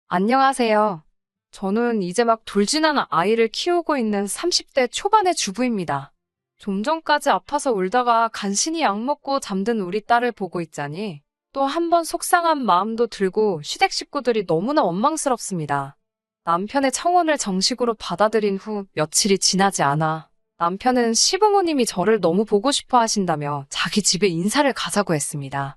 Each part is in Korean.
안녕하세요. 저는 이제 막 돌진하는 아이를 키우고 있는 30대 초반의 주부입니다. 좀 전까지 아파서 울다가 간신히 약 먹고 잠든 우리 딸을 보고 있자니 또 한 번 속상한 마음도 들고 시댁 식구들이 너무나 원망스럽습니다. 남편의 청혼을 정식으로 받아들인 후 며칠이 지나지 않아 남편은 시부모님이 저를 너무 보고 싶어 하신다며 자기 집에 인사를 가자고 했습니다.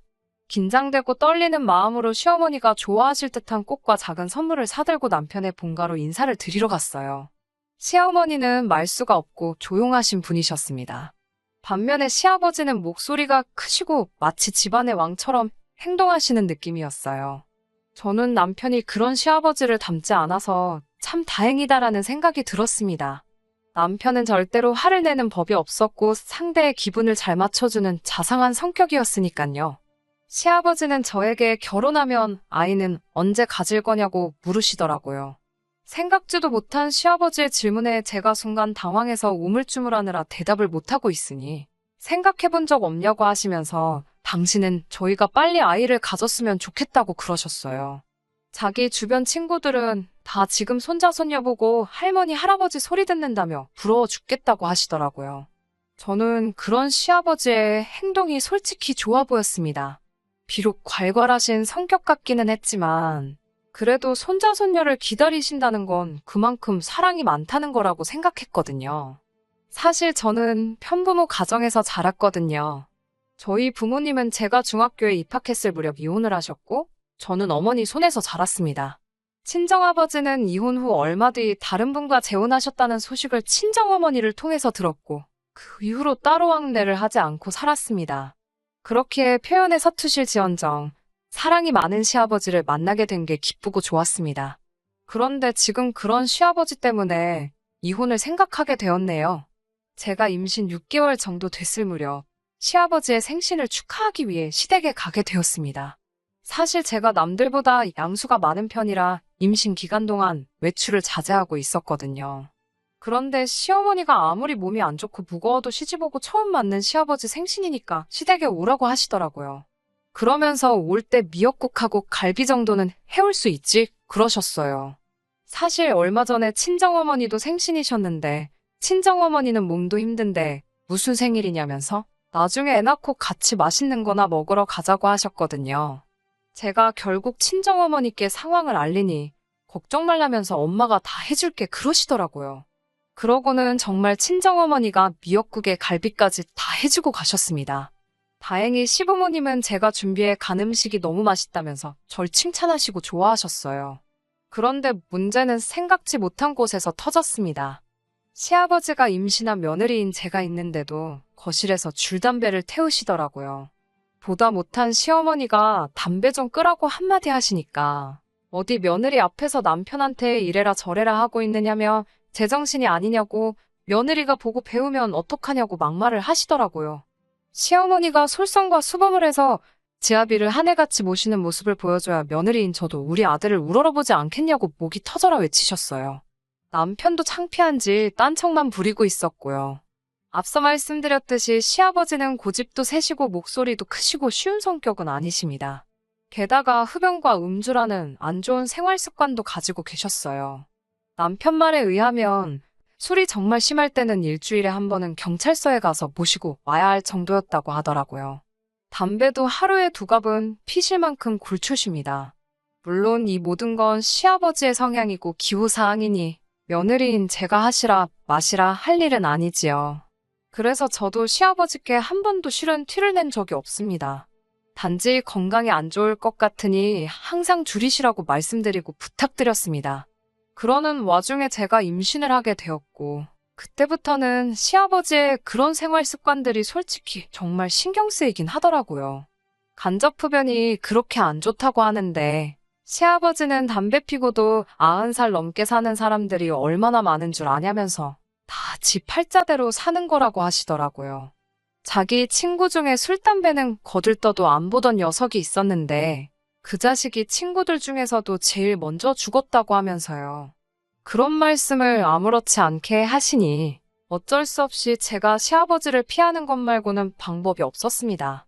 긴장되고 떨리는 마음으로 시어머니가 좋아하실 듯한 꽃과 작은 선물을 사들고 남편의 본가로 인사를 드리러 갔어요. 시어머니는 말수가 없고 조용하신 분이셨습니다. 반면에 시아버지는 목소리가 크시고 마치 집안의 왕처럼 행동하시는 느낌이었어요. 저는 남편이 그런 시아버지를 닮지 않아서 참 다행이다라는 생각이 들었습니다. 남편은 절대로 화를 내는 법이 없었고 상대의 기분을 잘 맞춰주는 자상한 성격이었으니까요. 시아버지는 저에게 결혼하면 아이는 언제 가질 거냐고 물으시더라고요. 생각지도 못한 시아버지의 질문에 제가 순간 당황해서 우물쭈물하느라 대답을 못하고 있으니 생각해본 적 없냐고 하시면서 당신은 저희가 빨리 아이를 가졌으면 좋겠다고 그러셨어요. 자기 주변 친구들은 다 지금 손자 손녀 보고 할머니 할아버지 소리 듣는다며 부러워 죽겠다고 하시더라고요. 저는 그런 시아버지의 행동이 솔직히 좋아 보였습니다. 비록 괄괄하신 성격 같기는 했지만 그래도 손자 손녀를 기다리신다는 건 그만큼 사랑이 많다는 거라고 생각했거든요. 사실 저는 편부모 가정에서 자랐거든요. 저희 부모님은 제가 중학교에 입학했을 무렵 이혼을 하셨고 저는 어머니 손에서 자랐습니다. 친정아버지는 이혼 후 얼마 뒤 다른 분과 재혼하셨다는 소식을 친정어머니를 통해서 들었고 그 이후로 따로 왕래를 하지 않고 살았습니다. 그렇게 표현에 서투실지언정 사랑이 많은 시아버지를 만나게 된 게 기쁘고 좋았습니다. 그런데 지금 그런 시아버지 때문에 이혼을 생각하게 되었네요. 제가 임신 6개월 정도 됐을 무렵 시아버지의 생신을 축하하기 위해 시댁에 가게 되었습니다. 사실 제가 남들보다 양수가 많은 편이라 임신 기간 동안 외출을 자제하고 있었거든요. 그런데 시어머니가 아무리 몸이 안 좋고 무거워도 시집오고 처음 맞는 시아버지 생신이니까 시댁에 오라고 하시더라고요. 그러면서 올 때 미역국하고 갈비 정도는 해올 수 있지? 그러셨어요. 사실 얼마 전에 친정어머니도 생신이셨는데 친정어머니는 몸도 힘든데 무슨 생일이냐면서 나중에 애 낳고 같이 맛있는 거나 먹으러 가자고 하셨거든요. 제가 결국 친정어머니께 상황을 알리니 걱정 말라면서 엄마가 다 해줄게 그러시더라고요. 그러고는 정말 친정어머니가 미역국에 갈비까지 다 해주고 가셨습니다. 다행히 시부모님은 제가 준비해 간 음식이 너무 맛있다면서 절 칭찬하시고 좋아하셨어요. 그런데 문제는 생각지 못한 곳에서 터졌습니다. 시아버지가 임신한 며느리인 제가 있는데도 거실에서 줄담배를 태우시더라고요. 보다 못한 시어머니가 담배 좀 끄라고 한마디 하시니까 어디 며느리 앞에서 남편한테 이래라 저래라 하고 있느냐며 제정신이 아니냐고 며느리가 보고 배우면 어떡하냐고 막말을 하시더라고요. 시어머니가 솔선과 수범을 해서 지아비를 하늘같이 모시는 모습을 보여줘야 며느리인 저도 우리 아들을 우러러보지 않겠냐고 목이 터져라 외치셨어요. 남편도 창피한지 딴청만 부리고 있었고요. 앞서 말씀드렸듯이 시아버지는 고집도 세시고 목소리도 크시고 쉬운 성격은 아니십니다. 게다가 흡연과 음주라는 안 좋은 생활 습관도 가지고 계셨어요. 남편 말에 의하면 술이 정말 심할 때는 일주일에 한 번은 경찰서에 가서 모시고 와야 할 정도였다고 하더라고요. 담배도 하루에 2갑은 피실 만큼 굴초십니다. 물론 이 모든 건 시아버지의 성향이고 기후사항이니 며느리인 제가 하시라 마시라 할 일은 아니지요. 그래서 저도 시아버지께 한 번도 실은 티를 낸 적이 없습니다. 단지 건강이 안 좋을 것 같으니 항상 줄이시라고 말씀드리고 부탁드렸습니다. 그러는 와중에 제가 임신을 하게 되었고 그때부터는 시아버지의 그런 생활 습관들이 솔직히 정말 신경 쓰이긴 하더라고요. 간접흡연이 그렇게 안 좋다고 하는데 시아버지는 담배 피고도 90살 넘게 사는 사람들이 얼마나 많은 줄 아냐면서 다 지 팔자대로 사는 거라고 하시더라고요. 자기 친구 중에 술, 담배는 거들떠도 안 보던 녀석이 있었는데 그 자식이 친구들 중에서도 제일 먼저 죽었다고 하면서요. 그런 말씀을 아무렇지 않게 하시니 어쩔 수 없이 제가 시아버지를 피하는 것 말고는 방법이 없었습니다.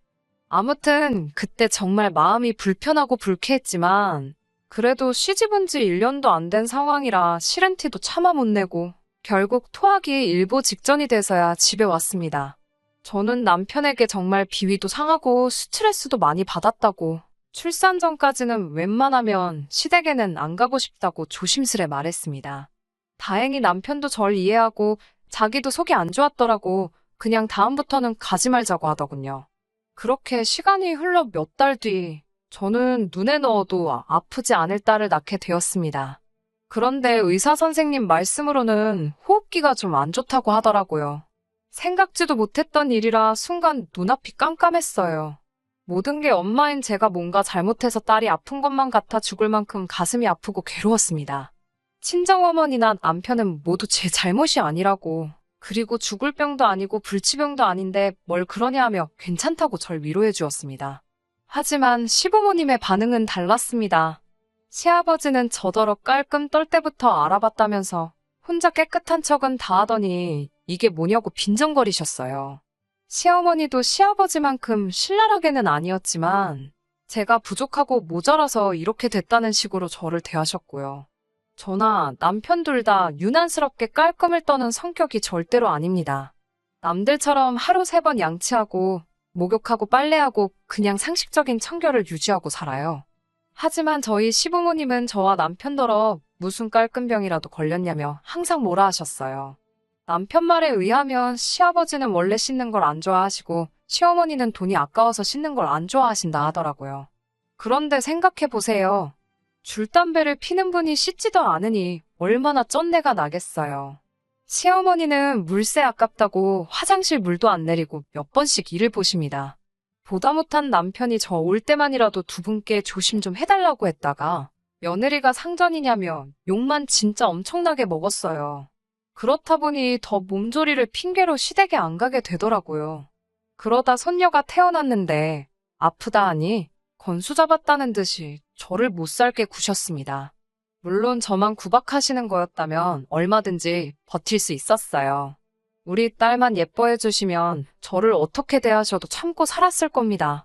아무튼 그때 정말 마음이 불편하고 불쾌했지만 그래도 시집온 지 1년도 안 된 상황이라 실은티도 차마 못 내고 결국 토하기 일보 직전이 돼서야 집에 왔습니다. 저는 남편에게 정말 비위도 상하고 스트레스도 많이 받았다고, 출산 전까지는 웬만하면 시댁에는 안 가고 싶다고 조심스레 말했습니다. 다행히 남편도 절 이해하고 자기도 속이 안 좋았더라고 그냥 다음부터는 가지 말자고 하더군요. 그렇게 시간이 흘러 몇 달 뒤, 저는 눈에 넣어도 아프지 않을 딸을 낳게 되었습니다. 그런데 의사 선생님 말씀으로는 호흡기가 좀 안 좋다고 하더라고요. 생각지도 못했던 일이라 순간 눈앞이 깜깜했어요. 모든 게 엄마인 제가 뭔가 잘못해서 딸이 아픈 것만 같아 죽을 만큼 가슴이 아프고 괴로웠습니다. 친정어머니나 남편은 모두 제 잘못이 아니라고, 그리고 죽을 병도 아니고 불치병도 아닌데 뭘 그러냐 하며 괜찮다고 절 위로해 주었습니다. 하지만 시부모님의 반응은 달랐습니다. 시아버지는 저더러 깔끔 떨 때부터 알아봤다면서 혼자 깨끗한 척은 다 하더니 이게 뭐냐고 빈정거리셨어요. 시어머니도 시아버지만큼 신랄하게는 아니었지만 제가 부족하고 모자라서 이렇게 됐다는 식으로 저를 대하셨고요. 저나 남편 둘 다 유난스럽게 깔끔을 떠는 성격이 절대로 아닙니다. 남들처럼 하루 3번 양치하고 목욕하고 빨래하고 그냥 상식적인 청결을 유지하고 살아요. 하지만 저희 시부모님은 저와 남편더러 무슨 깔끔병이라도 걸렸냐며 항상 뭐라 하셨어요. 남편 말에 의하면 시아버지는 원래 씻는 걸 안 좋아하시고 시어머니는 돈이 아까워서 씻는 걸 안 좋아하신다 하더라고요. 그런데 생각해보세요. 줄담배를 피는 분이 씻지도 않으니 얼마나 쩐내가 나겠어요. 시어머니는 물세 아깝다고 화장실 물도 안 내리고 몇 번씩 일을 보십니다. 보다 못한 남편이 저 올 때만이라도 두 분께 조심 좀 해달라고 했다가 며느리가 상전이냐며 욕만 진짜 엄청나게 먹었어요. 그렇다 보니 더 몸조리를 핑계로 시댁에 안 가게 되더라고요. 그러다 손녀가 태어났는데 아프다 하니 건수 잡았다는 듯이 저를 못 살게 구셨습니다. 물론 저만 구박하시는 거였다면 얼마든지 버틸 수 있었어요. 우리 딸만 예뻐해 주시면 저를 어떻게 대하셔도 참고 살았을 겁니다.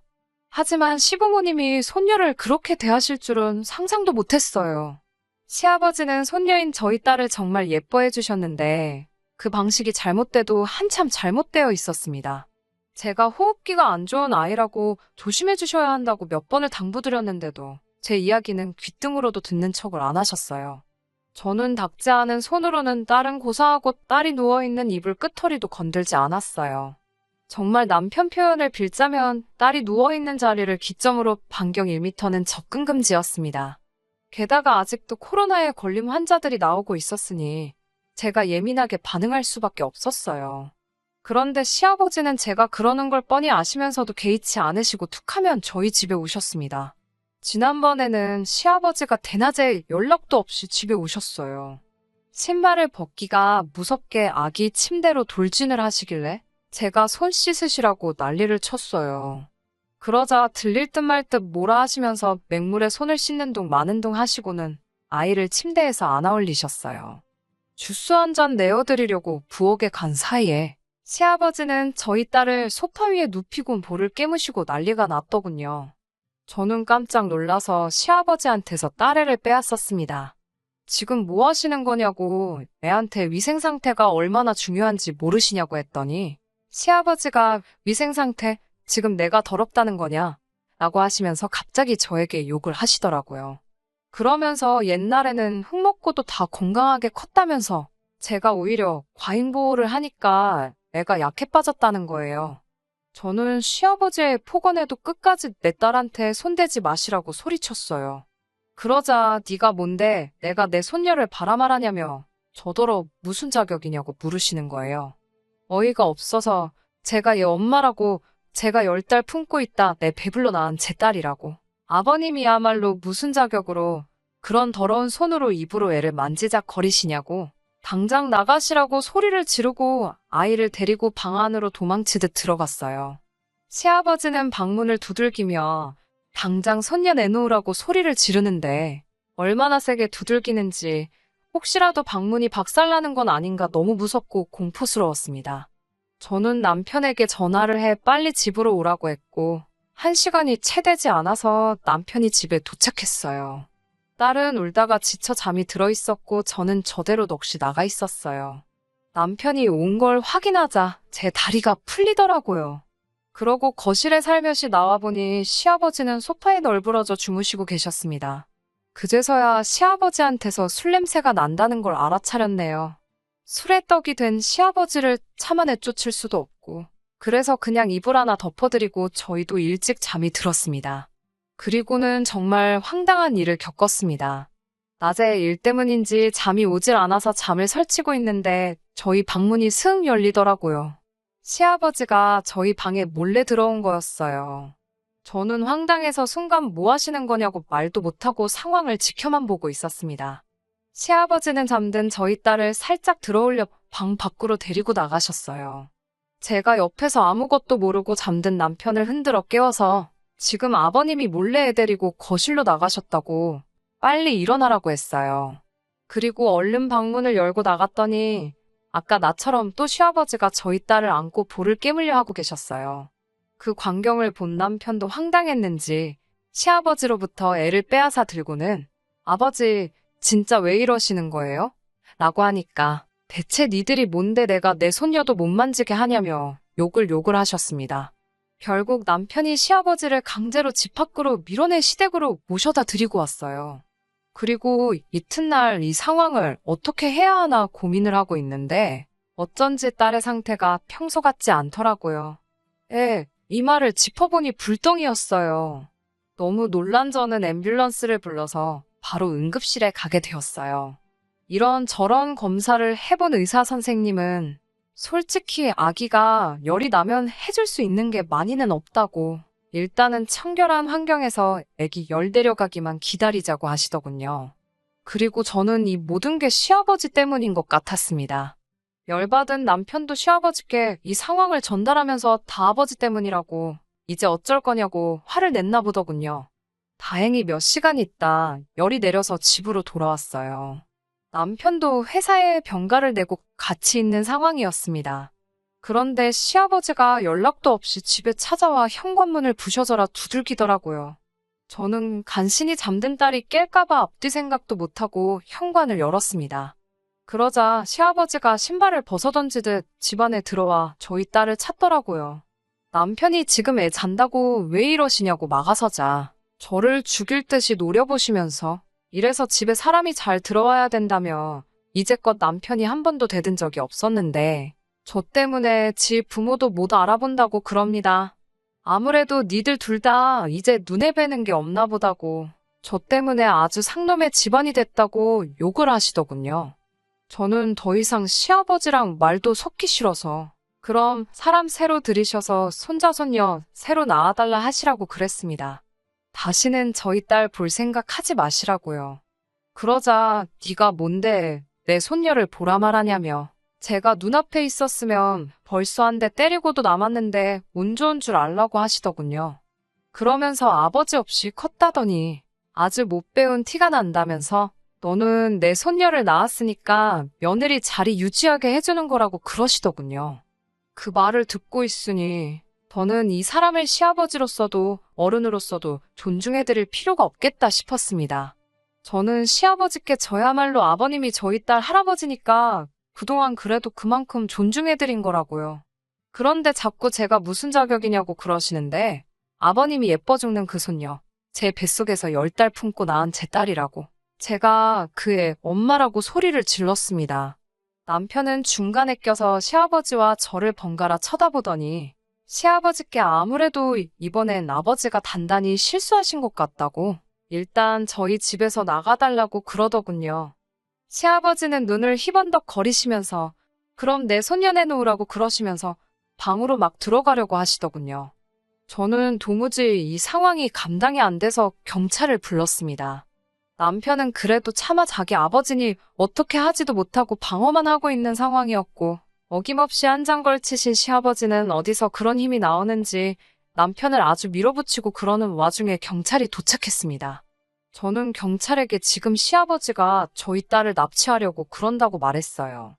하지만 시부모님이 손녀를 그렇게 대하실 줄은 상상도 못했어요. 시아버지는 손녀인 저희 딸을 정말 예뻐해 주셨는데 그 방식이 잘못돼도 한참 잘못되어 있었습니다. 제가 호흡기가 안 좋은 아이라고 조심해 주셔야 한다고 몇 번을 당부드렸는데도 제 이야기는 귓등으로도 듣는 척을 안 하셨어요. 저는 닿지 않은 손으로는 딸은 고사하고 딸이 누워있는 이불 끄터리도 건들지 않았어요. 정말 남편 표현을 빌자면 딸이 누워있는 자리를 기점으로 반경 1m는 접근 금지였습니다. 게다가 아직도 코로나에 걸린 환자들이 나오고 있었으니 제가 예민하게 반응할 수밖에 없었어요. 그런데 시아버지는 제가 그러는 걸 뻔히 아시면서도 개의치 않으시고 툭하면 저희 집에 오셨습니다. 지난번에는 시아버지가 대낮에 연락도 없이 집에 오셨어요. 신발을 벗기가 무섭게 아기 침대로 돌진을 하시길래 제가 손 씻으시라고 난리를 쳤어요. 그러자 들릴 듯 말 듯 뭐라 하시면서 맹물에 손을 씻는 둥 마는 둥 하시고는 아이를 침대에서 안아 올리셨어요. 주스 한 잔 내어드리려고 부엌에 간 사이에 시아버지는 저희 딸을 소파 위에 눕히고 볼을 깨무시고 난리가 났더군요. 저는 깜짝 놀라서 시아버지한테서 딸애를 빼앗았습니다. 지금 뭐 하시는 거냐고 애한테 위생 상태가 얼마나 중요한지 모르시냐고 했더니 시아버지가 위생 상태 지금 내가 더럽다는 거냐 라고 하시면서 갑자기 저에게 욕을 하시더라고요. 그러면서 옛날에는 흙 먹고도 다 건강하게 컸다면서 제가 오히려 과잉 보호를 하니까 애가 약해 빠졌다는 거예요. 저는 시아버지의 폭언에도 끝까지 내 딸한테 손대지 마시라고 소리쳤어요. 그러자 네가 뭔데 내가 내 손녀를 바라말하냐며 저더러 무슨 자격이냐고 물으시는 거예요. 어이가 없어서 제가 얘 엄마라고, 제가 10달 품고 있다 내 배불러 낳은 제 딸이라고. 아버님이야말로 무슨 자격으로 그런 더러운 손으로 입으로 애를 만지작거리시냐고. 당장 나가시라고 소리를 지르고 아이를 데리고 방 안으로 도망치듯 들어갔어요. 시아버지는 방문을 두들기며 당장 손녀 내놓으라고 소리를 지르는데 얼마나 세게 두들기는지 혹시라도 방문이 박살나는 건 아닌가 너무 무섭고 공포스러웠습니다. 저는 남편에게 전화를 해 빨리 집으로 오라고 했고 1시간이 채 되지 않아서 남편이 집에 도착했어요. 딸은 울다가 지쳐 잠이 들어 있었고 저는 저대로 넋이 나가 있었어요. 남편이 온 걸 확인하자 제 다리가 풀리더라고요. 그러고 거실에 살며시 나와보니 시아버지는 소파에 널브러져 주무시고 계셨습니다. 그제서야 시아버지한테서 술 냄새가 난다는 걸 알아차렸네요. 술에 떡이 된 시아버지를 차마 내쫓을 수도 없고 그래서 그냥 이불 하나 덮어드리고 저희도 일찍 잠이 들었습니다. 그리고는 정말 황당한 일을 겪었습니다. 낮에 일 때문인지 잠이 오질 않아서 잠을 설치고 있는데 저희 방문이 스흥 열리더라고요. 시아버지가 저희 방에 몰래 들어온 거였어요. 저는 황당해서 순간 뭐 하시는 거냐고 말도 못하고 상황을 지켜만 보고 있었습니다. 시아버지는 잠든 저희 딸을 살짝 들어올려 방 밖으로 데리고 나가셨어요. 제가 옆에서 아무것도 모르고 잠든 남편을 흔들어 깨워서 지금 아버님이 몰래 애 데리고 거실로 나가셨다고 빨리 일어나라고 했어요. 그리고 얼른 방문을 열고 나갔더니 아까 나처럼 또 시아버지가 저희 딸을 안고 볼을 깨물려 하고 계셨어요. 그 광경을 본 남편도 황당했는지 시아버지로부터 애를 빼앗아 들고는 아버지 진짜 왜 이러시는 거예요? 라고 하니까 대체 니들이 뭔데 내가 내 손녀도 못 만지게 하냐며 욕을 하셨습니다. 결국 남편이 시아버지를 강제로 집 밖으로 밀어내 시댁으로 모셔다 드리고 왔어요. 그리고 이튿날 이 상황을 어떻게 해야 하나 고민을 하고 있는데 어쩐지 딸의 상태가 평소 같지 않더라고요. 이 말을 짚어보니 불똥이었어요. 너무 놀란 저는 앰뷸런스를 불러서 바로 응급실에 가게 되었어요. 이런저런 검사를 해본 의사 선생님은 솔직히 아기가 열이 나면 해줄 수 있는 게 많이는 없다고 일단은 청결한 환경에서 아기 열 데려가기만 기다리자고 하시더군요. 그리고 저는 이 모든 게 시아버지 때문인 것 같았습니다. 열받은 남편도 시아버지께 이 상황을 전달하면서 다 아버지 때문이라고 이제 어쩔 거냐고 화를 냈나 보더군요. 다행히 몇 시간 있다 열이 내려서 집으로 돌아왔어요. 남편도 회사에 병가를 내고 같이 있는 상황이었습니다. 그런데 시아버지가 연락도 없이 집에 찾아와 현관문을 부셔져라 두들기더라고요. 저는 간신히 잠든 딸이 깰까봐 앞뒤 생각도 못하고 현관을 열었습니다. 그러자 시아버지가 신발을 벗어던지듯 집 안에 들어와 저희 딸을 찾더라고요. 남편이 지금 애 잔다고 왜 이러시냐고 막아서자 저를 죽일 듯이 노려보시면서 이래서 집에 사람이 잘 들어와야 된다며 이제껏 남편이 한 번도 대든 적이 없었는데 저 때문에 지 부모도 못 알아본다고 그럽니다. 아무래도 니들 둘 다 이제 눈에 뵈는 게 없나 보다고 저 때문에 아주 상놈의 집안이 됐다고 욕을 하시더군요. 저는 더 이상 시아버지랑 말도 섞기 싫어서 그럼 사람 새로 들이셔서 손자 손녀 새로 낳아달라 하시라고 그랬습니다. 다시는 저희 딸 볼 생각 하지 마시라고요. 그러자 네가 뭔데 내 손녀를 보라 말하냐며 제가 눈앞에 있었으면 벌써 한 대 때리고도 남았는데 운 좋은 줄 알라고 하시더군요. 그러면서 아버지 없이 컸다더니 아주 못 배운 티가 난다면서 너는 내 손녀를 낳았으니까 며느리 자리 유지하게 해주는 거라고 그러시더군요. 그 말을 듣고 있으니 저는 이 사람을 시아버지로서도 어른으로서도 존중해드릴 필요가 없겠다 싶었습니다. 저는 시아버지께 저야말로 아버님이 저희 딸 할아버지니까 그동안 그래도 그만큼 존중해드린 거라고요. 그런데 자꾸 제가 무슨 자격이냐고 그러시는데 아버님이 예뻐 죽는 그 손녀, 제 뱃속에서 10달 품고 낳은 제 딸이라고. 제가 그의 엄마라고 소리를 질렀습니다. 남편은 중간에 껴서 시아버지와 저를 번갈아 쳐다보더니 시아버지께 아무래도 이번엔 아버지가 단단히 실수하신 것 같다고 일단 저희 집에서 나가달라고 그러더군요. 시아버지는 눈을 희번덕 거리시면서 그럼 내 손녀 내놓으라고 그러시면서 방으로 막 들어가려고 하시더군요. 저는 도무지 이 상황이 감당이 안 돼서 경찰을 불렀습니다. 남편은 그래도 차마 자기 아버지니 어떻게 하지도 못하고 방어만 하고 있는 상황이었고 어김없이 한 장 걸치신 시아버지는 어디서 그런 힘이 나오는지 남편을 아주 밀어붙이고 그러는 와중에 경찰이 도착했습니다. 저는 경찰에게 지금 시아버지가 저희 딸을 납치하려고 그런다고 말했어요.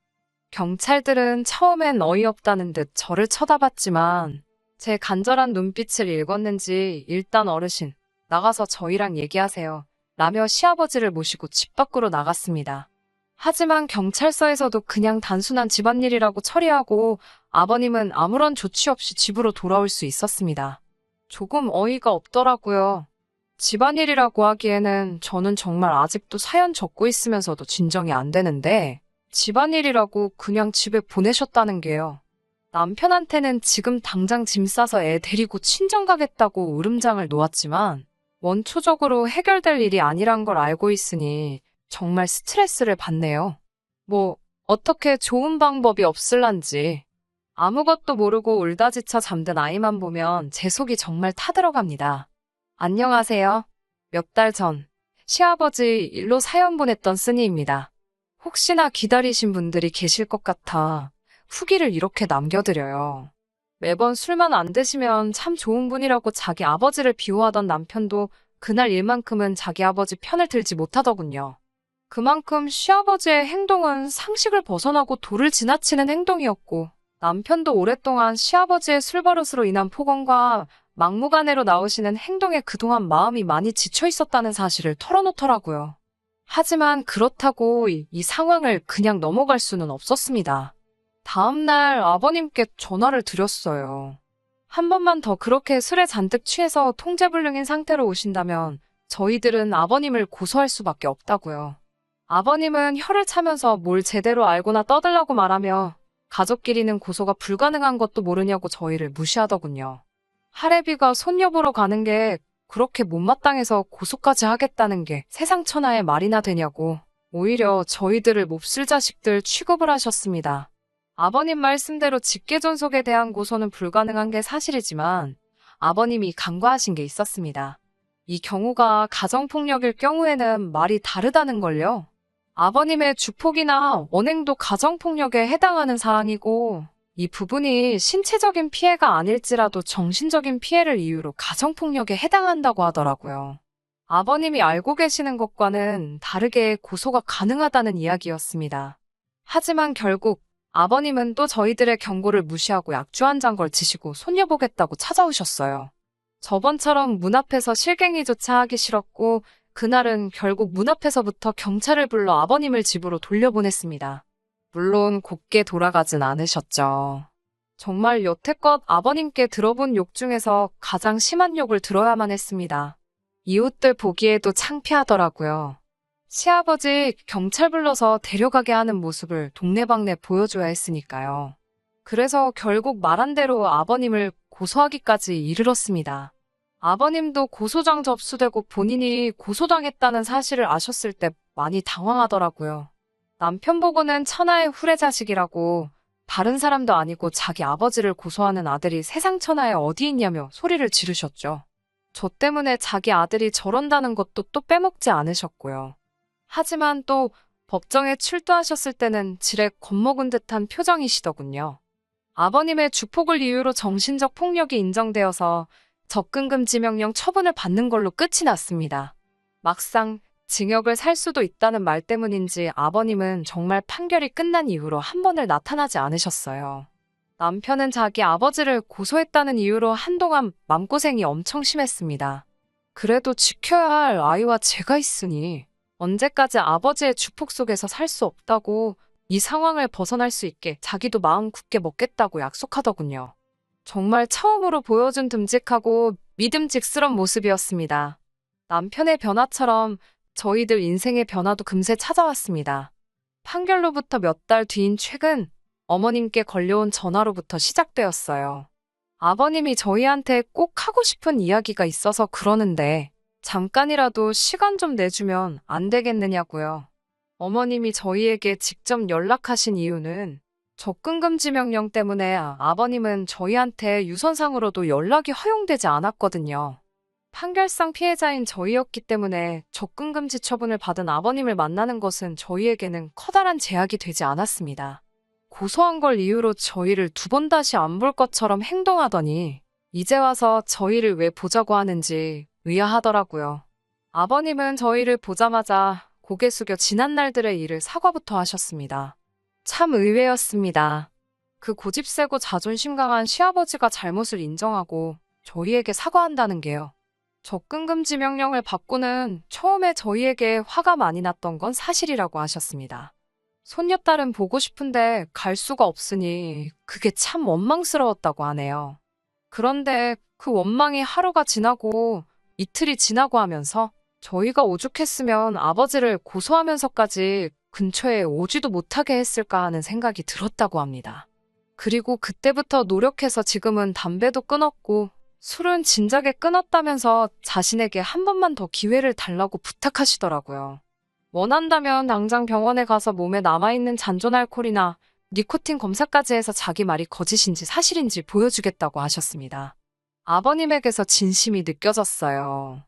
경찰들은 처음엔 어이없다는 듯 저를 쳐다봤지만 제 간절한 눈빛을 읽었는지 일단 어르신, 나가서 저희랑 얘기하세요. 라며 시아버지를 모시고 집 밖으로 나갔습니다. 하지만 경찰서에서도 그냥 단순한 집안일이라고 처리하고 아버님은 아무런 조치 없이 집으로 돌아올 수 있었습니다. 조금 어이가 없더라고요. 집안일이라고 하기에는 저는 정말 아직도 사연 적고 있으면서도 진정이 안 되는데 집안일이라고 그냥 집에 보내셨다는 게요. 남편한테는 지금 당장 짐 싸서 애 데리고 친정 가겠다고 울음장을 놓았지만 원초적으로 해결될 일이 아니란 걸 알고 있으니 정말 스트레스를 받네요. 뭐 어떻게 좋은 방법이 없을란지. 아무것도 모르고 울다 지쳐 잠든 아이만 보면 제 속이 정말 타들어갑니다. 안녕하세요. 몇 달 전 시아버지 일로 사연 보냈던 쓰니입니다. 혹시나 기다리신 분들이 계실 것 같아 후기를 이렇게 남겨드려요. 매번 술만 안 드시면 참 좋은 분이라고 자기 아버지를 비호하던 남편도 그날 일만큼은 자기 아버지 편을 들지 못하더군요. 그만큼 시아버지의 행동은 상식을 벗어나고 도를 지나치는 행동이었고 남편도 오랫동안 시아버지의 술버릇으로 인한 폭언과 막무가내로 나오시는 행동에 그동안 마음이 많이 지쳐 있었다는 사실을 털어놓더라고요. 하지만 그렇다고 이 상황을 그냥 넘어갈 수는 없었습니다. 다음날 아버님께 전화를 드렸어요. 한 번만 더 그렇게 술에 잔뜩 취해서 통제불능인 상태로 오신다면 저희들은 아버님을 고소할 수밖에 없다고요. 아버님은 혀를 차면서 뭘 제대로 알고나 떠들라고 말하며 가족끼리는 고소가 불가능한 것도 모르냐고 저희를 무시하더군요. 할애비가 손녀 보러 가는 게 그렇게 못마땅해서 고소까지 하겠다는 게 세상 천하의 말이나 되냐고 오히려 저희들을 몹쓸 자식들 취급을 하셨습니다. 아버님 말씀대로 직계존속에 대한 고소는 불가능한 게 사실이지만 아버님이 간과하신 게 있었습니다. 이 경우가 가정폭력일 경우에는 말이 다르다는 걸요. 아버님의 주폭이나 언행도 가정폭력에 해당하는 사안이고 이 부분이 신체적인 피해가 아닐지라도 정신적인 피해를 이유로 가정폭력에 해당한다고 하더라고요. 아버님이 알고 계시는 것과는 다르게 고소가 가능하다는 이야기였습니다. 하지만 결국 아버님은 또 저희들의 경고를 무시하고 약주 한 잔 걸치시고 손녀 보겠다고 찾아오셨어요. 저번처럼 문 앞에서 실갱이조차 하기 싫었고 그날은 결국 문 앞에서부터 경찰을 불러 아버님을 집으로 돌려보냈습니다. 물론 곱게 돌아가진 않으셨죠. 정말 여태껏 아버님께 들어본 욕 중에서 가장 심한 욕을 들어야만 했습니다. 이웃들 보기에도 창피하더라고요. 시아버지 경찰 불러서 데려가게 하는 모습을 동네방네 보여줘야 했으니까요. 그래서 결국 말한 대로 아버님을 고소하기까지 이르렀습니다. 아버님도 고소장 접수되고 본인이 고소당했다는 사실을 아셨을 때 많이 당황하더라고요. 남편 보고는 천하의 후레자식이라고 다른 사람도 아니고 자기 아버지를 고소하는 아들이 세상 천하에 어디 있냐며 소리를 지르셨죠. 저 때문에 자기 아들이 저런다는 것도 또 빼먹지 않으셨고요. 하지만 또 법정에 출두하셨을 때는 지레 겁먹은 듯한 표정이시더군요. 아버님의 주폭을 이유로 정신적 폭력이 인정되어서 접근금지 명령 처분을 받는 걸로 끝이 났습니다. 막상 징역을 살 수도 있다는 말 때문인지 아버님은 정말 판결이 끝난 이후로 한 번을 나타나지 않으셨어요. 남편은 자기 아버지를 고소했다는 이유로 한동안 맘고생이 엄청 심했습니다. 그래도 지켜야 할 아이와 제가 있으니 언제까지 아버지의 주폭 속에서 살 수 없다고 이 상황을 벗어날 수 있게 자기도 마음 굳게 먹겠다고 약속하더군요. 정말 처음으로 보여준 듬직하고 믿음직스런 모습이었습니다. 남편의 변화처럼 저희들 인생의 변화도 금세 찾아왔습니다. 판결로부터 몇 달 뒤인 최근 어머님께 걸려온 전화로부터 시작되었어요. 아버님이 저희한테 꼭 하고 싶은 이야기가 있어서 그러는데 잠깐이라도 시간 좀 내주면 안 되겠느냐고요. 어머님이 저희에게 직접 연락하신 이유는 접근금지 명령 때문에 아버님은 저희한테 유선상으로도 연락이 허용되지 않았거든요. 판결상 피해자인 저희였기 때문에 접근금지 처분을 받은 아버님을 만나는 것은 저희에게는 커다란 제약이 되지 않았습니다. 고소한 걸 이유로 저희를 두 번 다시 안 볼 것처럼 행동하더니 이제 와서 저희를 왜 보자고 하는지 의아하더라고요. 아버님은 저희를 보자마자 고개 숙여 지난 날들의 일을 사과부터 하셨습니다. 참 의외였습니다. 그 고집세고 자존심 강한 시아버지가 잘못을 인정하고 저희에게 사과한다는 게요. 접근 금지 명령을 받고는 처음에 저희에게 화가 많이 났던 건 사실이라고 하셨습니다. 손녀딸은 보고 싶은데 갈 수가 없으니 그게 참 원망스러웠다고 하네요. 그런데 그 원망이 하루가 지나고 이틀이 지나고 하면서 저희가 오죽했으면 아버지를 고소하면서까지 근처에 오지도 못하게 했을까 하는 생각이 들었다고 합니다. 그리고 그때부터 노력해서 지금은 담배도 끊었고 술은 진작에 끊었다면서 자신에게 한 번만 더 기회를 달라고 부탁하시더라고요. 원한다면 당장 병원에 가서 몸에 남아있는 잔존 알코올이나 니코틴 검사까지 해서 자기 말이 거짓인지 사실인지 보여주겠다고 하셨습니다. 아버님에게서 진심이 느껴졌어요.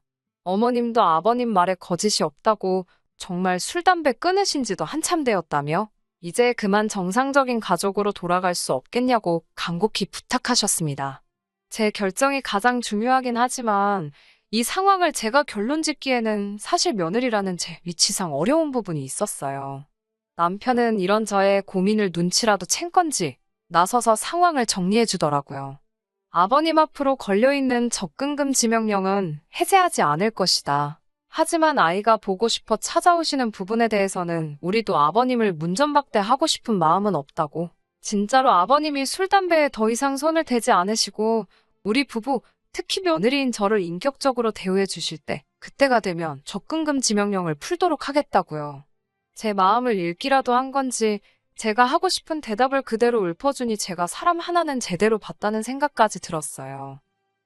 어머님도 아버님 말에 거짓이 없다고 정말 술, 담배 끊으신 지도 한참 되었다며 이제 그만 정상적인 가족으로 돌아갈 수 없겠냐고 간곡히 부탁하셨습니다. 제 결정이 가장 중요하긴 하지만 이 상황을 제가 결론 짓기에는 사실 며느리라는 제 위치상 어려운 부분이 있었어요. 남편은 이런 저의 고민을 눈치라도 챈 건지 나서서 상황을 정리해 주더라고요. 아버님 앞으로 걸려있는 접근금지 명령은 해제하지 않을 것이다. 하지만 아이가 보고 싶어 찾아오시는 부분에 대해서는 우리도 아버님을 문전박대하고 싶은 마음은 없다고. 진짜로 아버님이 술, 담배에 더 이상 손을 대지 않으시고 우리 부부, 특히 며느리인 저를 인격적으로 대우해 주실 때 그때가 되면 접근금지 명령을 풀도록 하겠다고요. 제 마음을 읽기라도 한 건지 제가 하고 싶은 대답을 그대로 읊어주니 제가 사람 하나는 제대로 봤다는 생각까지 들었어요.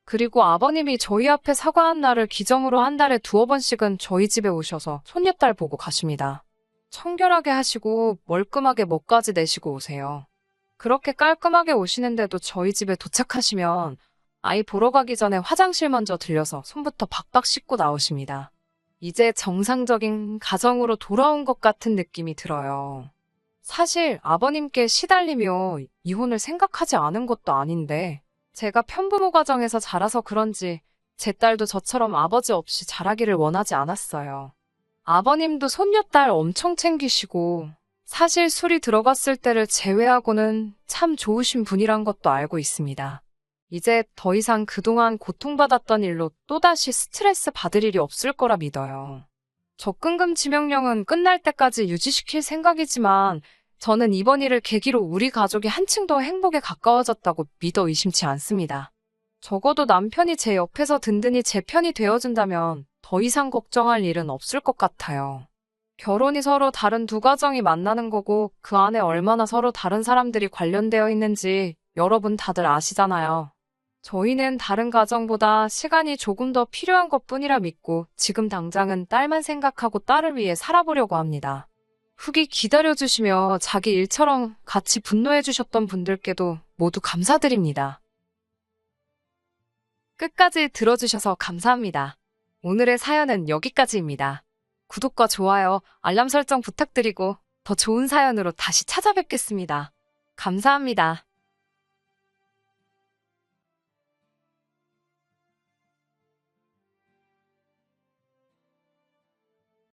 그리고 아버님이 저희 앞에 사과한 날을 기점으로 한 달에 2번씩은 저희 집에 오셔서 손녀딸 보고 가십니다. 청결하게 하시고 멀끔하게 먹까지 내시고 오세요. 그렇게 깔끔하게 오시는데도 저희 집에 도착하시면 아이 보러 가기 전에 화장실 먼저 들려서 손부터 박박 씻고 나오십니다. 이제 정상적인 가정으로 돌아온 것 같은 느낌이 들어요. 사실 아버님께 시달리며 이혼을 생각하지 않은 것도 아닌데 제가 편부모 가정에서 자라서 그런지 제 딸도 저처럼 아버지 없이 자라기를 원하지 않았어요. 아버님도 손녀딸 엄청 챙기시고 사실 술이 들어갔을 때를 제외하고는 참 좋으신 분이란 것도 알고 있습니다. 이제 더 이상 그동안 고통받았던 일로 또다시 스트레스 받을 일이 없을 거라 믿어요. 접근금지 명령은 끝날 때까지 유지시킬 생각이지만 저는 이번 일을 계기로 우리 가족이 한층 더 행복에 가까워졌다고 믿어 의심치 않습니다. 적어도 남편이 제 옆에서 든든히 제 편이 되어준다면 더 이상 걱정할 일은 없을 것 같아요. 결혼이 서로 다른 두 가정이 만나는 거고 그 안에 얼마나 서로 다른 사람들이 관련되어 있는지 여러분 다들 아시잖아요. 저희는 다른 가정보다 시간이 조금 더 필요한 것뿐이라 믿고 지금 당장은 딸만 생각하고 딸을 위해 살아보려고 합니다. 후기 기다려주시며 자기 일처럼 같이 분노해주셨던 분들께도 모두 감사드립니다. 끝까지 들어주셔서 감사합니다. 오늘의 사연은 여기까지입니다. 구독과 좋아요, 알람 설정 부탁드리고 더 좋은 사연으로 다시 찾아뵙겠습니다. 감사합니다.